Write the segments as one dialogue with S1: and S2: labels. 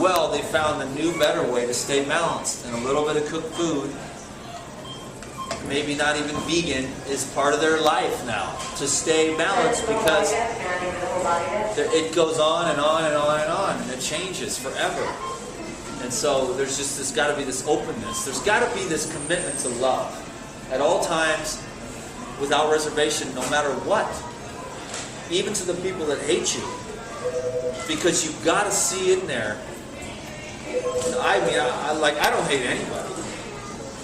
S1: well, they found a new, better way to stay balanced. And a little bit of cooked food, maybe not even vegan, is part of their life now to stay balanced, because it goes on and on and on and on, and it changes forever. And so there's got to be this openness. There's got to be this commitment to love at all times, without reservation, no matter what. Even to the people that hate you, because you've got to see in there. I mean, I don't hate anybody,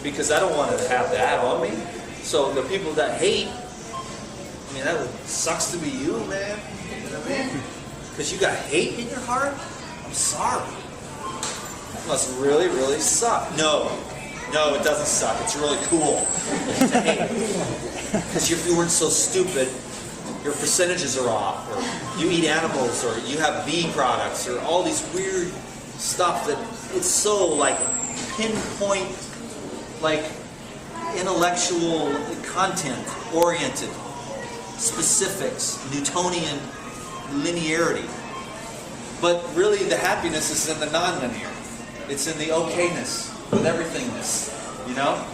S1: because I don't want to have that on me. So the people that hate, I mean, that sucks to be you, man. You know what I mean? Because you got hate in your heart? I'm sorry. It must really, really suck. No, it doesn't suck. It's really cool to hate. Because if you weren't so stupid, your percentages are off, or you eat animals, or you have bee products, or all these weird stuff that it's so like pinpoint, like intellectual content oriented, specifics, Newtonian linearity. But really the happiness is in the non-linear. It's in the okayness with everythingness, you know?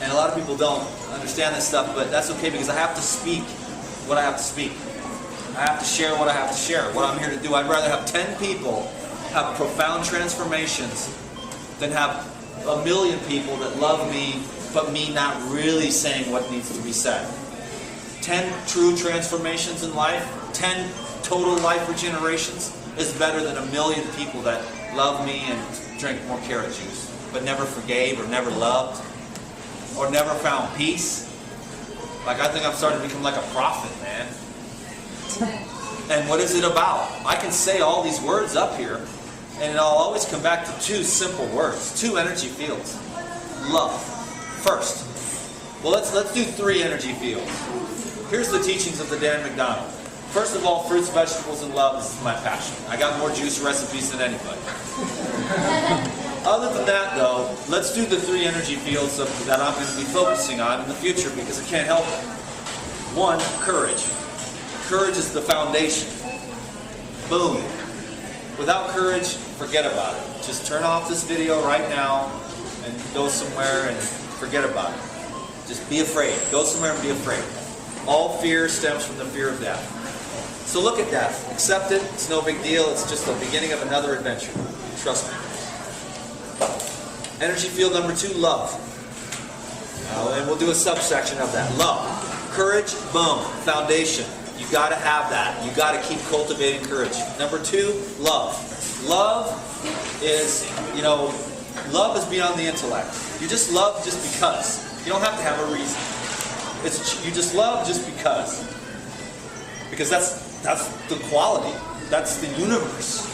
S1: And a lot of people don't understand this stuff, but that's okay, because I have to speak what I have to speak. I have to share what I have to share, what I'm here to do. I'd rather have 10 people have profound transformations than have a million people that love me, but me not really saying what needs to be said. 10 true transformations in life, 10 total life regenerations is better than a million people that love me and drink more carrot juice, but never forgave, or never loved, or never found peace. Like, I think I'm starting to become like a prophet, man. And what is it about? I can say all these words up here, and I'll always come back to two simple words, two energy fields. Love, first. Well, let's do 3 energy fields. Here's the teachings of the Dan McDonald. First of all, fruits, vegetables, and love is my passion. I got more juice recipes than anybody. Other than that, though, let's do the 3 energy fields that I'm going to be focusing on in the future, because I can't help it. 1, courage. Courage is the foundation. Boom. Without courage, forget about it. Just turn off this video right now and go somewhere and forget about it. Just be afraid. Go somewhere and be afraid. All fear stems from the fear of death. So look at death. Accept it. It's no big deal. It's just the beginning of another adventure. Trust me. Energy field number 2, love. And we'll do a subsection of that. Love. Courage, boom. Foundation. You got to have that. You got to keep cultivating courage. Number 2, love. Love is, love is beyond the intellect. You just love just because. You don't have to have a reason. You just love just because. Because that's the quality. That's the universe.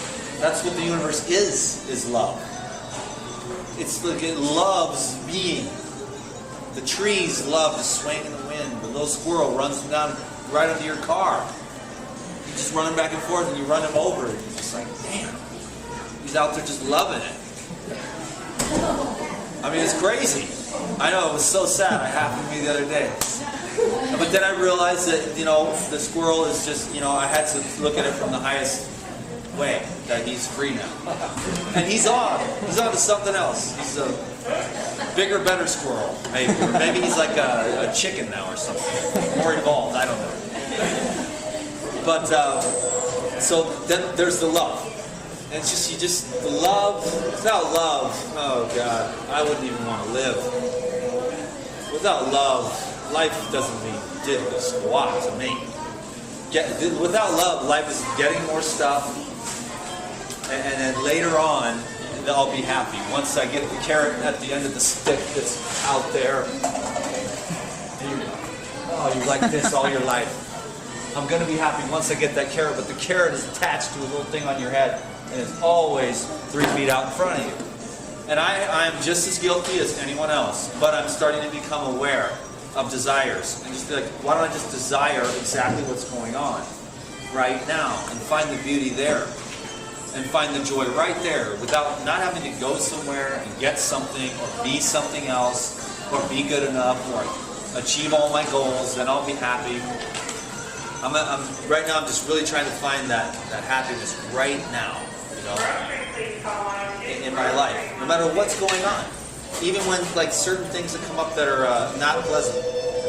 S1: That's what the universe is love. It's like it loves being. The trees love to swing in the wind. The little squirrel runs down right under your car. You just run him back and forth, and you run him over. And you're just like, damn. He's out there just loving it. I mean, it's crazy. I know, it was so sad. It happened to me the other day. But then I realized that, the squirrel is just, I had to look at it from the highest way, that he's free now. And he's on to something else. He's a bigger, better squirrel, maybe. Or maybe he's like a chicken now or something. More involved, I don't know. But, so then there's the love. And it's just, the love, without love, oh God, I wouldn't even want to live. Without love, life doesn't mean diddly squat to me. Without love, life is getting more stuff, and then later on, I'll be happy. Once I get the carrot at the end of the stick that's out there, and you like this all your life. I'm going to be happy once I get that carrot, but the carrot is attached to a little thing on your head, and it's always 3 feet out in front of you. And I'm just as guilty as anyone else, but I'm starting to become aware of desires. And just be like, why don't I just desire exactly what's going on right now, and find the beauty there, and find the joy right there, without not having to go somewhere and get something, or be something else, or be good enough, or achieve all my goals, then I'll be happy. Right now I'm just really trying to find that happiness right now, no matter what's going on. Even when like certain things that come up that are not pleasant.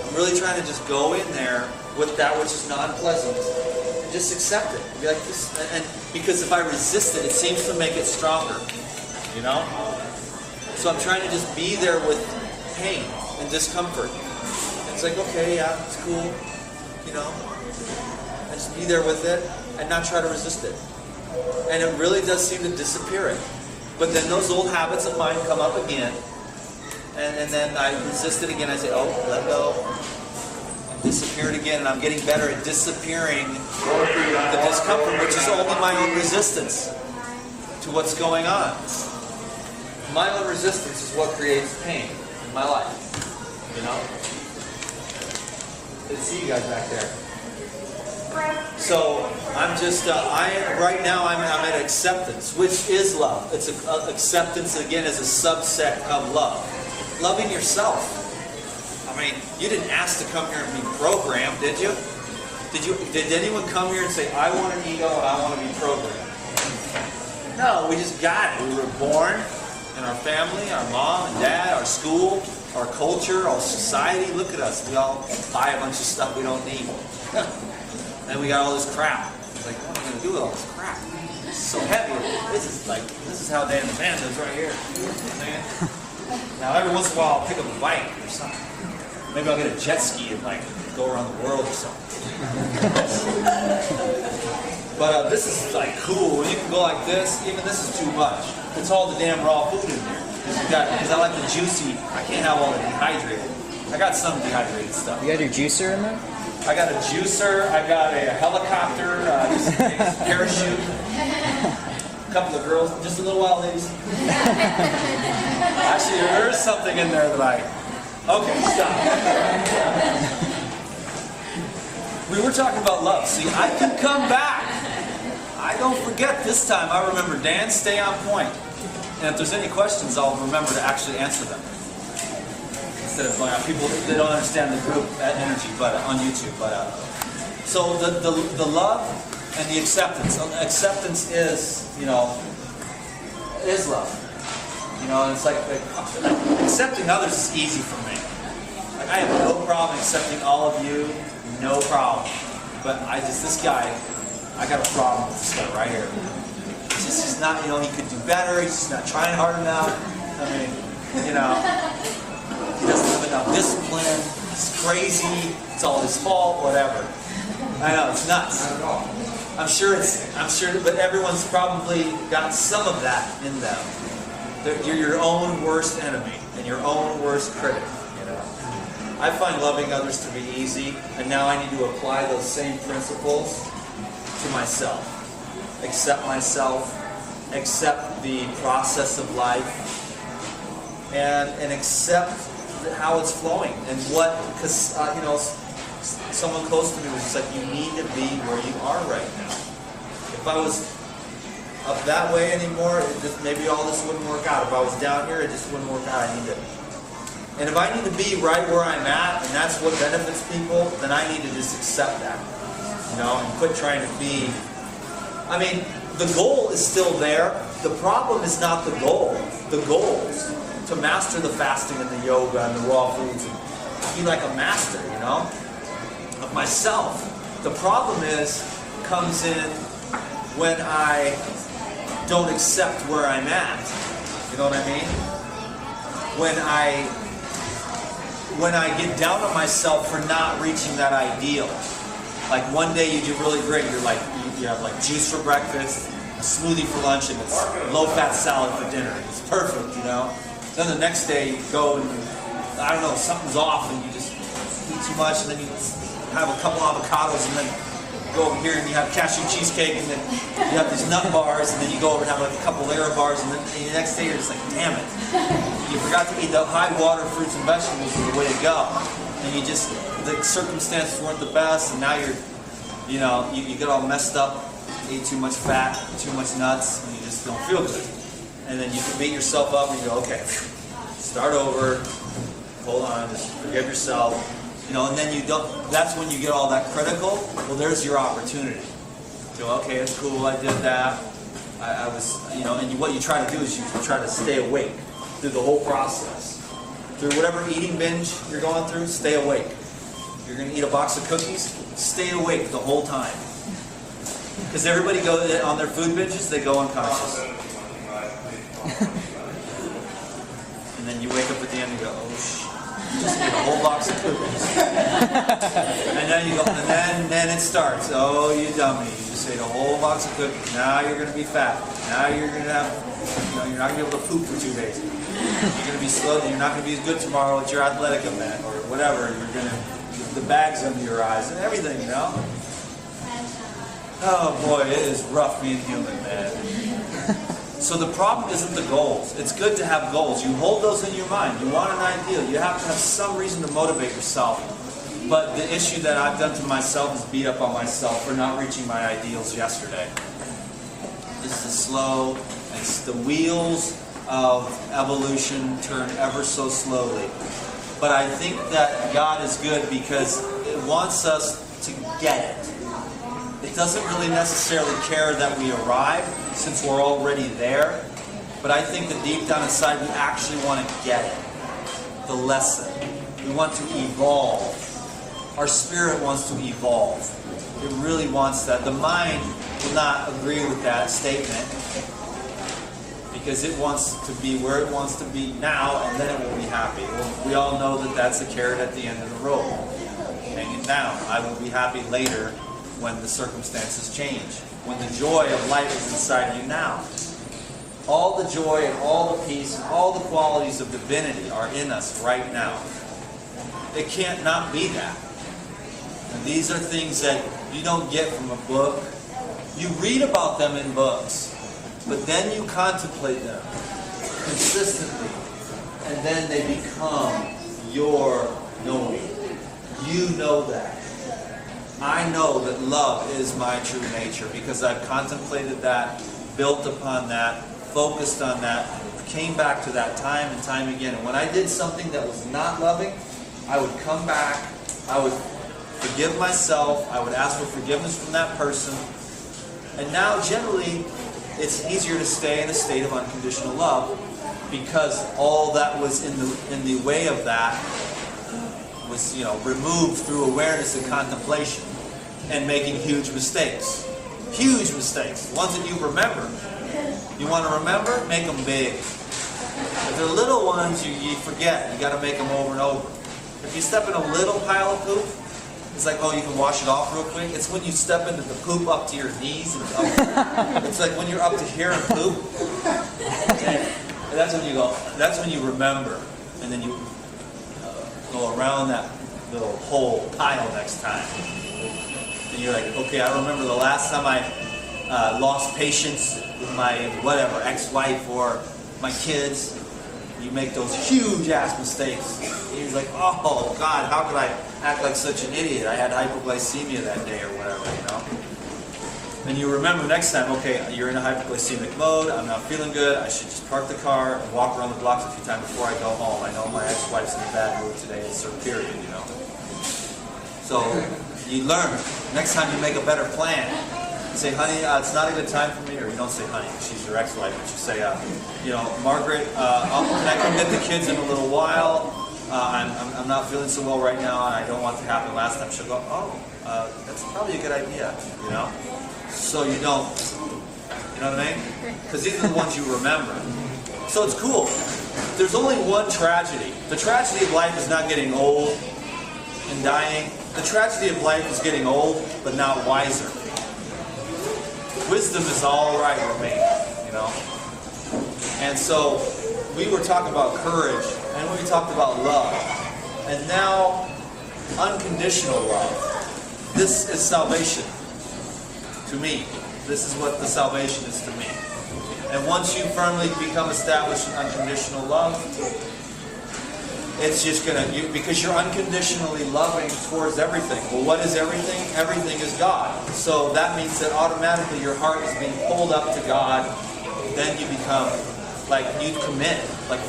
S1: I'm really trying to just go in there with that which is non-pleasant and just accept it. Be like this, and because if I resist it, it seems to make it stronger. You know? So I'm trying to just be there with pain and discomfort. And it's like, okay, yeah, it's cool. You know? And just be there with it and not try to resist it. And it really does seem to disappear it. But then those old habits of mine come up again. And then I resist it again. I say, oh, let go. And disappear it again. And I'm getting better at disappearing the discomfort, which is only my own resistance to what's going on. My own resistance is what creates pain in my life. You know? Good to see you guys back there. So I'm just, right now I'm at acceptance, which is love. It's acceptance, again, is a subset of love. Loving yourself. I mean, you didn't ask to come here and be programmed, did you? Did anyone come here and say, I want an ego and I want to be programmed? No, we just got it. We were born in our family, our mom and dad, our school, our culture, our society. Look at us. We all buy a bunch of stuff we don't need. And we got all this crap. It's like, what am I going to do with all this crap? It's so heavy. This is how Dan the man lives right here. Man. Now every once in a while I'll pick up a bike or something. Maybe I'll get a jet ski and like go around the world or something. But this is like cool. You can go like this. Even this is too much. It's all the damn raw food in there. Because I like the juicy. I can't have all the dehydrated. I got some dehydrated stuff.
S2: You got your juicer in there?
S1: I got a juicer, I got a helicopter, just a parachute, a couple of girls, just a little while, ladies. Actually, there is something in there that okay, stop. We were talking about love. See, I can come back. I don't forget this time. I remember, Dan, stay on point. And if there's any questions, I'll remember to actually answer them. Instead of going on, people they don't understand the group energy, but on YouTube. But so the love and the acceptance. Acceptance is is love. You know, and it's like accepting others is easy for me. Like I have no problem accepting all of you, no problem. But this guy, I got a problem with this guy right here. He's not, he could do better. He's just not trying hard enough. I mean, he doesn't have enough discipline. He's crazy. It's all his fault. Whatever. I know it's nuts. I'm sure, but everyone's probably got some of that in them. You're your own worst enemy and your own worst critic. I find loving others to be easy, and now I need to apply those same principles to myself. Accept myself. Accept the process of life, and accept how it's flowing, and because someone close to me was just like, you need to be where you are right now. If I was up that way anymore, maybe all this wouldn't work out. If I was down here, it just wouldn't work out. And if I need to be right where I'm at, and that's what benefits people, then I need to just accept that, and quit trying to be. I mean, the goal is still there. The problem is not the goal. The goal is to master the fasting and the yoga and the raw foods and be like a master, of myself. The problem comes in when I don't accept where I'm at. You know what I mean? When I get down on myself for not reaching that ideal. Like one day you do really great, you have like juice for breakfast, a smoothie for lunch, and it's low-fat salad for dinner. It's perfect, Then the next day you go and, I don't know, something's off and you just eat too much, and then you have a couple avocados, and then you go over here and you have cashew cheesecake, and then you have these nut bars, and then you go over and have like a couple Lara bars, and then the next day you're just like, damn it. You forgot to eat the high-water fruits and vegetables is the way to go. And the circumstances weren't the best, and now you get all messed up, ate too much fat, too much nuts, and you just don't feel good. And then you can beat yourself up and you go, okay, start over, hold on, just forgive yourself, and then that's when you get all that critical. Well, there's your opportunity. Okay, it's cool, I did that. I was, and what you try to do is you try to stay awake through the whole process. Through whatever eating binge you're going through, stay awake. You're going to eat a box of cookies, stay awake the whole time. Because everybody goes on their food binges, they go unconscious. And then you wake up at the end and go, oh shit, just eat a whole box of cookies. And then you go, and then it starts. Oh, you dummy. You just ate a whole box of cookies. Now you're going to be fat. Now you're going to have, you're not going to be able to poop for 2 days. You're going to be slow. You're not going to be as good tomorrow at your athletic event or whatever. You're going to, the bags under your eyes and everything, Oh boy, it is rough being human, man. So the problem isn't the goals. It's good to have goals. You hold those in your mind. You want an ideal. You have to have some reason to motivate yourself. But the issue that I've done to myself is beat up on myself for not reaching my ideals yesterday. It's the slow, it's the wheels of evolution turn ever so slowly. But I think that God is good because it wants us to get it. It doesn't really necessarily care that we arrive, since we're already there. But I think that deep down inside, we actually want to get it. The lesson. We want to evolve. Our spirit wants to evolve. It really wants that. The mind will not agree with that statement because it wants to be where it wants to be now, and then it will be happy. Well, we all know that that's the carrot at the end of the rope. Hang it down. I will be happy later when the circumstances change. When the joy of life is inside you now. All the joy and all the peace and all the qualities of divinity are in us right now. It can't not be that. And these are things that you don't get from a book. You read about them in books, but then you contemplate them consistently, and then they become your knowing. You know that. I know that love is my true nature because I've contemplated that, built upon that, focused on that, came back to that time and time again. And when I did something that was not loving, I would come back, I would forgive myself, I would ask for forgiveness from that person. And now generally, it's easier to stay in a state of unconditional love because all that was in the way of that was, removed through awareness and contemplation and making huge mistakes. Huge mistakes. Ones that you remember. You want to remember? Make them big. If they're little ones, you forget. You got to make them over and over. If you step in a little pile of poop, it's like, oh, you can wash it off real quick. It's when you step into the poop up to your knees. And it's like when you're up to here and poop. And that's when you go. That's when you remember, and then you go around that little whole pile next time. And you're like, okay, I remember the last time I lost patience with my whatever ex-wife or my kids. You make those huge ass mistakes. And you're like, oh God, how could I act like such an idiot? I had hypoglycemia that day or whatever, And you remember next time, okay, you're in a hypoglycemic mode, I'm not feeling good, I should just park the car and walk around the blocks a few times before I go home. I know my ex-wife's in a bad mood today, it's her period, So you learn. Next time you make a better plan. You say, honey, it's not a good time for me, or you don't say honey, she's your ex-wife, but you say, Margaret, can I come get the kids in a little while? I'm not feeling so well right now, and I don't want it to happen last time. She'll go, that's probably a good idea, So you don't, you know what I mean? Because these are the ones you remember. So it's cool. There's only one tragedy. The tragedy of life is not getting old and dying. The tragedy of life is getting old, but not wiser. Wisdom is all right with me, And so we were talking about courage, and we talked about love, and now unconditional love. This is salvation to me. This is what the salvation is to me. And once you firmly become established in unconditional love, it's just because you're unconditionally loving towards everything. Well, what is everything? Everything is God. So that means that automatically your heart is being pulled up to God. Then you become, you commit,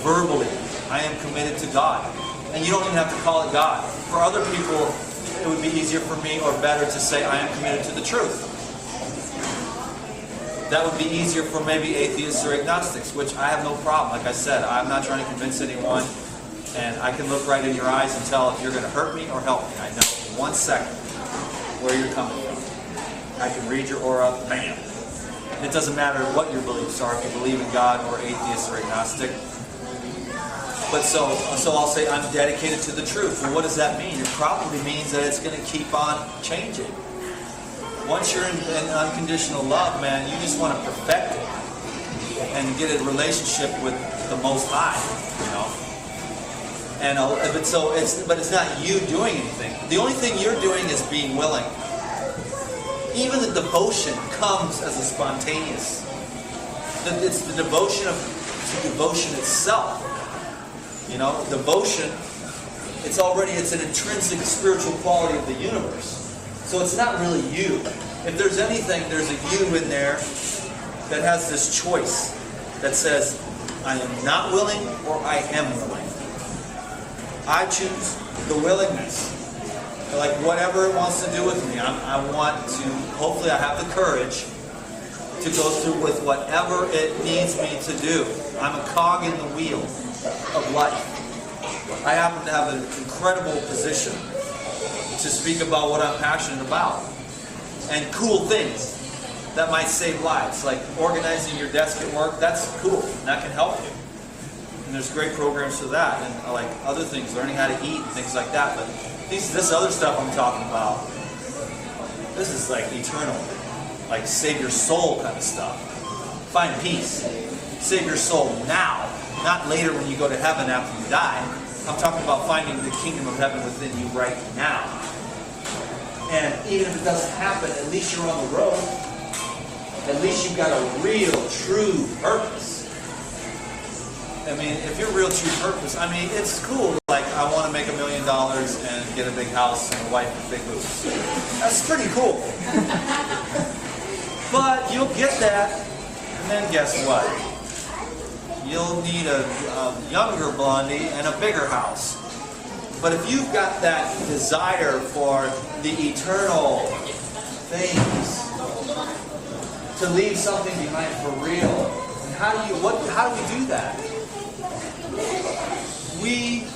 S1: verbally, I am committed to God. And you don't even have to call it God. For other people, it would be easier for me or better to say, I am committed to the truth. That would be easier for maybe atheists or agnostics, which I have no problem. Like I said, I'm not trying to convince anyone, and I can look right in your eyes and tell if you're going to hurt me or help me. I know in 1 second where you're coming from. I can read your aura, bam. It doesn't matter what your beliefs are, if you believe in God or atheist or agnostic. But so I'll say I'm dedicated to the truth. Well, what does that mean? It probably means that it's going to keep on changing. Once you're in unconditional love, man, you just want to perfect it and get a relationship with the Most High, you know. And but it's not you doing anything. The only thing you're doing is being willing. Even the devotion comes as a spontaneous. It's the devotion to devotion itself. You know, devotion, it's an intrinsic spiritual quality of the universe. So it's not really you. If there's anything, there's a you in there that has this choice that says, I am not willing or I am willing. I choose the willingness. Like whatever it wants to do with me, I want to, hopefully I have the courage to go through with whatever it needs me to do. I'm a cog in the wheel of life. I happen to have an incredible position to speak about what I'm passionate about. And cool things that might save lives, like organizing your desk at work, that's cool. That can help you. And there's great programs for that, and like other things, learning how to eat and things like that. But this other stuff I'm talking about, this is like eternal, like save your soul kind of stuff. Find peace. Save your soul now, not later when you go to heaven after you die. I'm talking about finding the kingdom of heaven within you right now. And even if it doesn't happen, at least you're on the road. At least you've got a real, true purpose. I mean, if your real, true purpose, I mean, it's cool. Like, I want to make $1 million and get a big house and a wife with big boobs. That's pretty cool. But you'll get that, and then guess what? You'll need a younger blondie and a bigger house. But if you've got that desire for the eternal things, to leave something behind for real, and how do we do that? We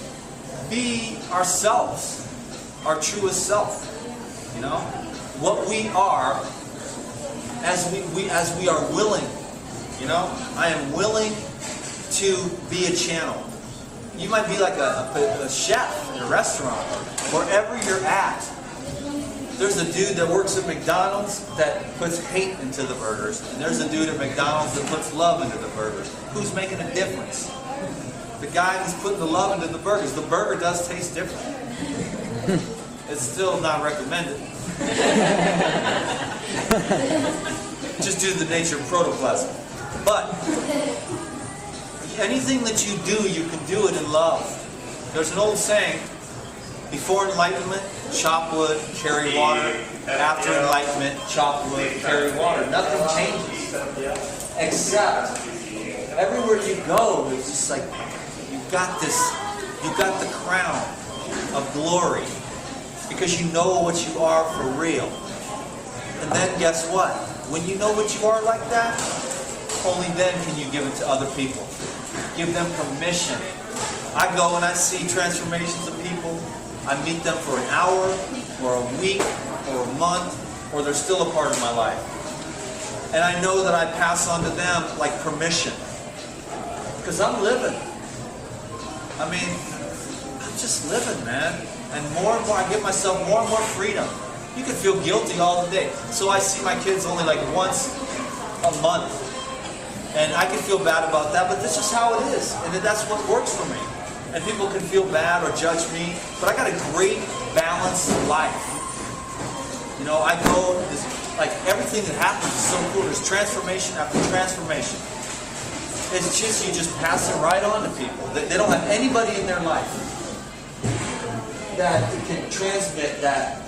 S1: be ourselves, our truest self. You know, what we are, as we are willing. You know, I am willing to be a channel. You might be like a chef in a restaurant, wherever you're at. There's a dude that works at McDonald's that puts hate into the burgers, and there's a dude at McDonald's that puts love into the burgers. Who's making a difference? The guy who's putting the love into the burgers. The burger does taste different. It's still not recommended. Just due to the nature of protoplasm. But anything that you do, you can do it in love. There's an old saying, before enlightenment, chop wood, carry water. After enlightenment, chop wood, carry water. Nothing changes. Except, everywhere you go, it's just like, you've got the crown of glory. Because you know what you are for real. And then guess what? When you know what you are like that, only then can you give it to other people. Give them permission. I go and I see transformations of people. I meet them for an hour, or a week, or a month, or they're still a part of my life. And I know that I pass on to them like permission. Because I'm living. I mean, I'm just living, man. And more, I give myself more and more freedom. You can feel guilty all the day. So I see my kids only like once a month. And I can feel bad about that, but this is how it is. And that's what works for me. And people can feel bad or judge me, but I got a great balanced life. You know, I go, like everything that happens is so cool. There's transformation after transformation. It's just, you just pass it right on to people. They don't have anybody in their life that can transmit that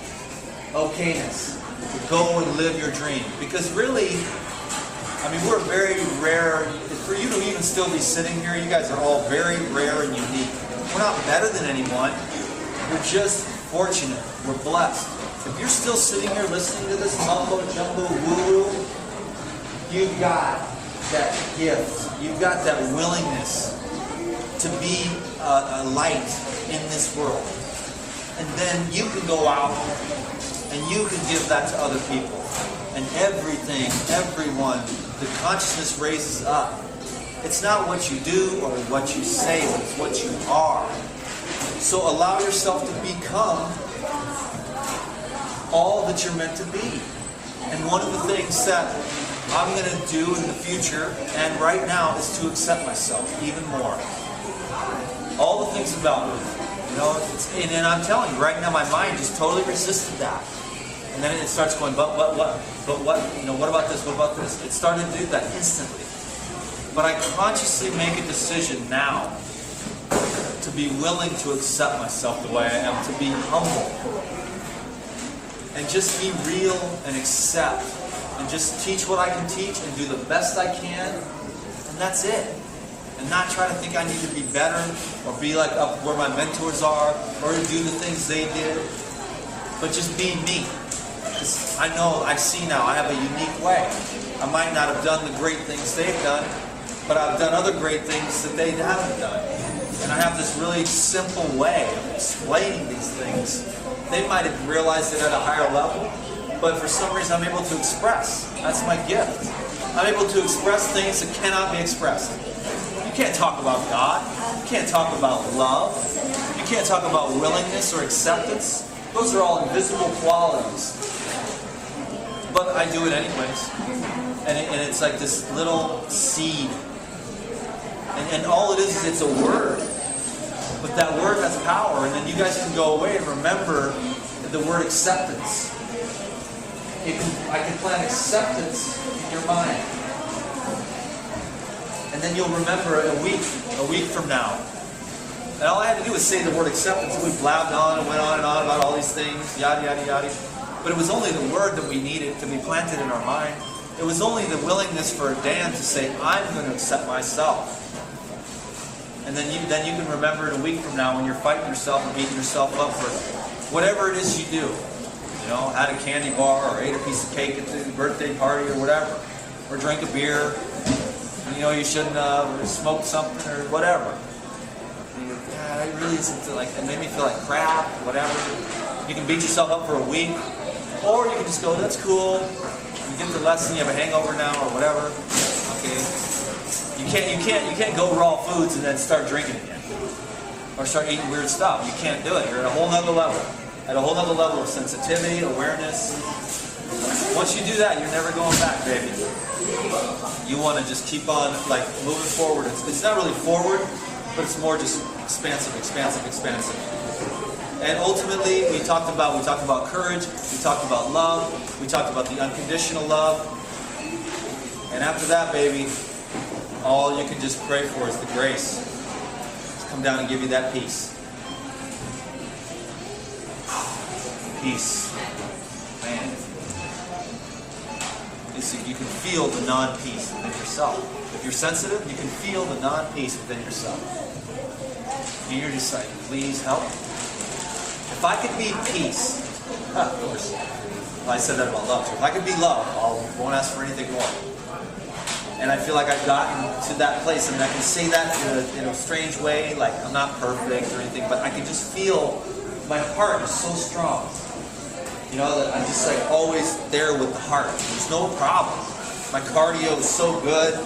S1: okayness. To go and live your dream. Because really, I mean, we're very rare. For you to even still be sitting here, you guys are all very rare and unique. We're not better than anyone. We're just fortunate. We're blessed. If you're still sitting here listening to this mumbo jumbo woo-woo, you've got that gift, you've got that willingness to be a light in this world. And then you can go out and you can give that to other people. And everything, everyone, the consciousness raises up. It's not what you do or what you say, but it's what you are. So allow yourself to become all that you're meant to be. And one of the things that I'm going to do in the future and right now is to accept myself even more. All the things about me. You know, and I'm telling you, right now my mind just totally resisted that. And then it starts going, but what, you know, what about this, what about this? It started to do that instantly. But I consciously make a decision now to be willing to accept myself the way I am, to be humble. And just be real and accept. And just teach what I can teach and do the best I can. And that's it. And not try to think I need to be better or be like up where my mentors are or to do the things they did. But just be me. Because I know, I see now, I have a unique way. I might not have done the great things they've done, but I've done other great things that they haven't done. And I have this really simple way of explaining these things. They might have realized it at a higher level, but for some reason I'm able to express. That's my gift. I'm able to express things that cannot be expressed. You can't talk about God. You can't talk about love. You can't talk about willingness or acceptance. Those are all invisible qualities. But I do it anyways. And it's like this little seed. And all it is it's a word. But that word has power. And then you guys can go away and remember the word acceptance. I can plant acceptance in your mind. And then you'll remember a week from now. And all I had to do was say the word acceptance. And we blabbed on and went on and on about all these things, yada, yada, yada. But it was only the word that we needed to be planted in our mind. It was only the willingness for Dan to say, I'm going to accept myself. And then you can remember it a week from now when you're fighting yourself and beating yourself up for whatever it is you do. You know, had a candy bar or ate a piece of cake at the birthday party or whatever. Or drank a beer. You know, you shouldn't have, or smoked something or whatever. And you're, God, it really isn't like, it made me feel like crap, whatever. You can beat yourself up for a week. Or you can just go, that's cool. You get the lesson, you have a hangover now or whatever. Okay. You can't go raw foods and then start drinking again. Or start eating weird stuff. You can't do it. You're at a whole nother level. At a whole nother level of sensitivity, awareness. Once you do that, you're never going back, baby. You want to just keep on like moving forward. It's not really forward, but it's more just expansive, expansive, expansive. And ultimately, we talked about courage, we talked about love, we talked about the unconditional love. And after that, baby, all you can just pray for is the grace to come down and give you that peace. Peace. Man. You can feel the non-peace within yourself. If you're sensitive, you can feel the non-peace within yourself. And you're just like, please help me. If I could be peace, of course, well, I said that about love too. If I could be love, I won't ask for anything more. And I feel like I've gotten to that place. I mean, I can say that in a strange way, like I'm not perfect or anything, but I can just feel my heart is so strong. You know, that I'm just like always there with the heart. There's no problem. My cardio is so good.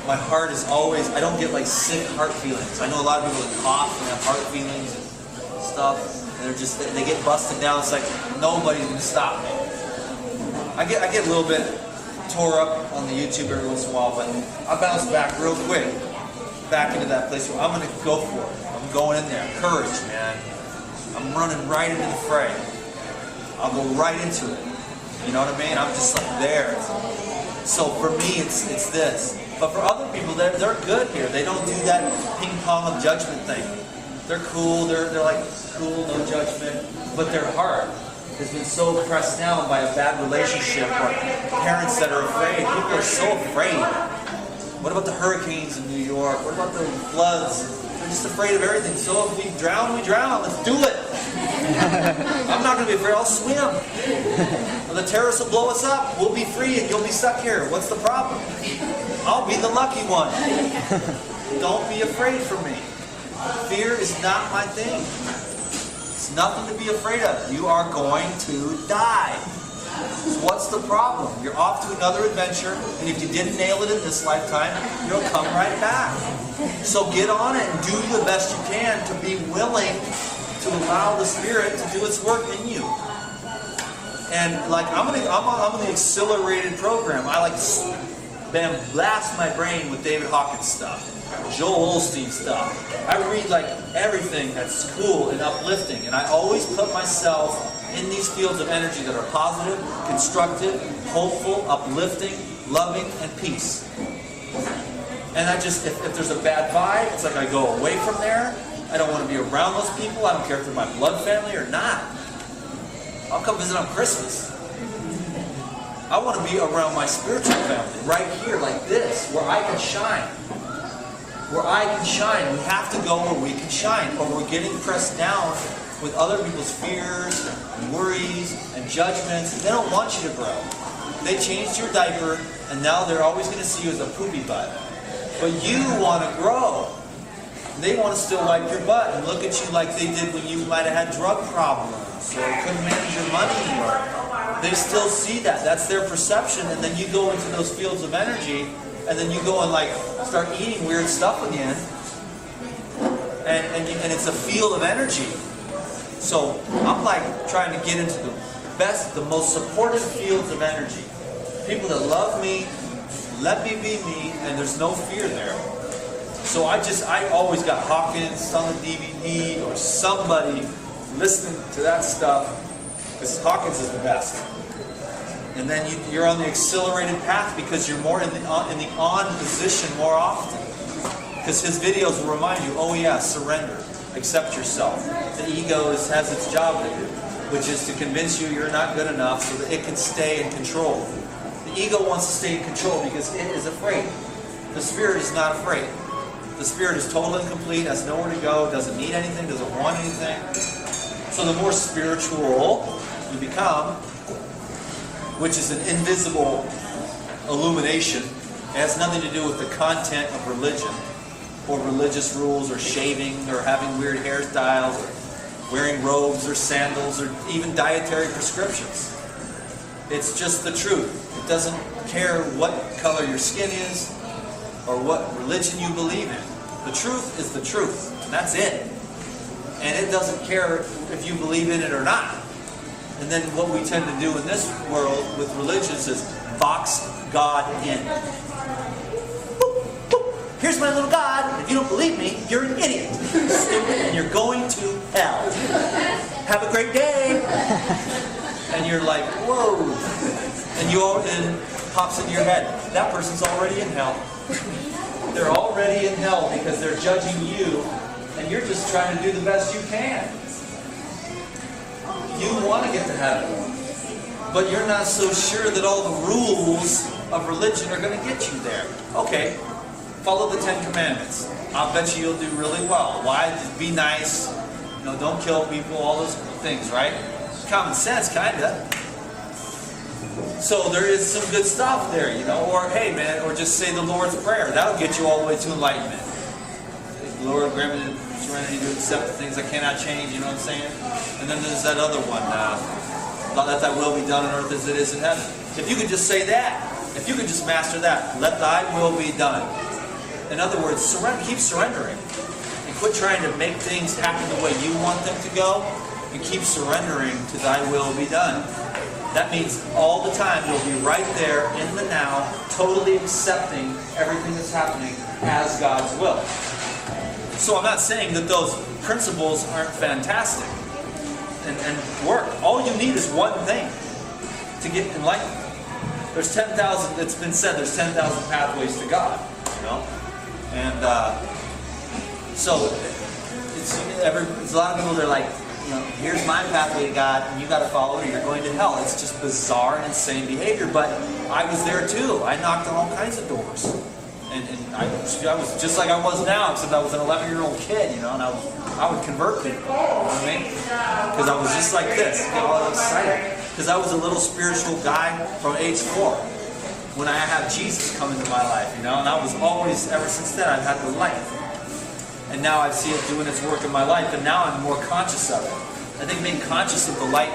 S1: My heart is always, I don't get like sick heart feelings. I know a lot of people that cough and have heart feelings and stuff. And they get busted down. It's like nobody's gonna stop me. I get a little bit tore up on the YouTube every once in a while, but I bounce back real quick, back into that place where I'm gonna go for it. I'm going in there. Courage, man. I'm running right into the fray. I'll go right into it. You know what I mean? I'm just like there. So for me, it's this. But for other people, they're good here. They don't do that ping pong of judgment thing. They're cool. They're like cool, no judgment. But their heart has been so pressed down by a bad relationship or parents that are afraid. People are so afraid. What about the hurricanes in New York? What about the floods? They're just afraid of everything. So if we drown, we drown. Let's do it. I'm not going to be afraid. I'll swim. The terrorists will blow us up. We'll be free and you'll be stuck here. What's the problem? I'll be the lucky one. Don't be afraid for me. Fear is not my thing. It's nothing to be afraid of. You are going to die. So what's the problem? You're off to another adventure, and if you didn't nail it in this lifetime, you'll come right back. So get on it and do the best you can to be willing to allow the Spirit to do its work in you. And like I'm on the accelerated program. I like to blast my brain with David Hawkins stuff, Joel Osteen stuff. I read like everything that's cool and uplifting, and I always put myself in these fields of energy that are positive, constructive, hopeful, uplifting, loving, and peace. And I just, if there's a bad vibe, it's like I go away from there. I don't want to be around those people. I don't care if they're my blood family or not. I'll come visit on Christmas. I want to be around my spiritual family, right here, like this, where I can shine. Where I can shine. We have to go where we can shine, or we're getting pressed down with other people's fears and worries and judgments. They don't want you to grow. They changed your diaper, and now they're always going to see you as a poopy butt. But you want to grow. They want to still wipe your butt and look at you like they did when you might have had drug problems or couldn't manage your money. Or they still see that. That's their perception. And then you go into those fields of energy, and then you go and like start eating weird stuff again. And it's a field of energy. So I'm like trying to get into the best, the most supportive fields of energy. People that love me, let me be me, and there's no fear there. So I always got Hawkins on the DVD or somebody listening to that stuff, because Hawkins is the best. And then you're on the accelerated path because you're more in the on position more often. Because his videos will remind you, oh yeah, surrender. Accept yourself. The ego has its job to do, which is to convince you you're not good enough so that it can stay in control. The ego wants to stay in control because it is afraid. The Spirit is not afraid. The Spirit is total and complete, has nowhere to go, doesn't need anything, doesn't want anything. So the more spiritual you become, which is an invisible illumination, it has nothing to do with the content of religion, or religious rules, or shaving, or having weird hairstyles, or wearing robes, or sandals, or even dietary prescriptions. It's just the truth. It doesn't care what color your skin is, or what religion you believe in. The truth is the truth, and that's it. And it doesn't care if you believe in it or not. And then what we tend to do in this world with religions is box God in. Here's my little God. If you don't believe me, you're an idiot. Stupid, and you're going to hell. Have a great day. And you're like, whoa. And it pops into your head. That person's already in hell. They're already in hell because they're judging you, and you're just trying to do the best you can. You want to get to heaven, but you're not so sure that all the rules of religion are going to get you there. Okay. Follow the 10 Commandments. I'll bet you you'll do really well. Why? Just be nice. Don't kill people. All those things, right? Common sense, kinda. So there is some good stuff there, Or hey, man, or just say the Lord's Prayer. That'll get you all the way to enlightenment. Lord, grant me the serenity to accept the things I cannot change. You know what I'm saying? And then there's that other one. Let thy will be done on earth as it is in heaven. If you could just say that, if you could just master that, let thy will be done. In other words, keep surrendering. And quit trying to make things happen the way you want them to go. And keep surrendering to thy will be done. That means all the time you'll be right there in the now, totally accepting everything that's happening as God's will. So I'm not saying that those principles aren't fantastic and work. All you need is one thing to get enlightened. There's 10,000, it's been said, there's 10,000 pathways to God. And so it's a lot of people, they're like, here's my pathway to God, and you got to follow it or you're going to hell. It's just bizarre and insane behavior. But I was there too. I knocked on all kinds of doors. And I was just like I was now, except I was an 11-year-old kid, you know, and I would convert people, you know what I mean? Because I was just like this, get all excited. Because I was a little spiritual guy from age 4 when I had Jesus come into my life, you know, and I was always, ever since then, I've had the light. And now I see it doing its work in my life, and now I'm more conscious of it. I think being conscious of the light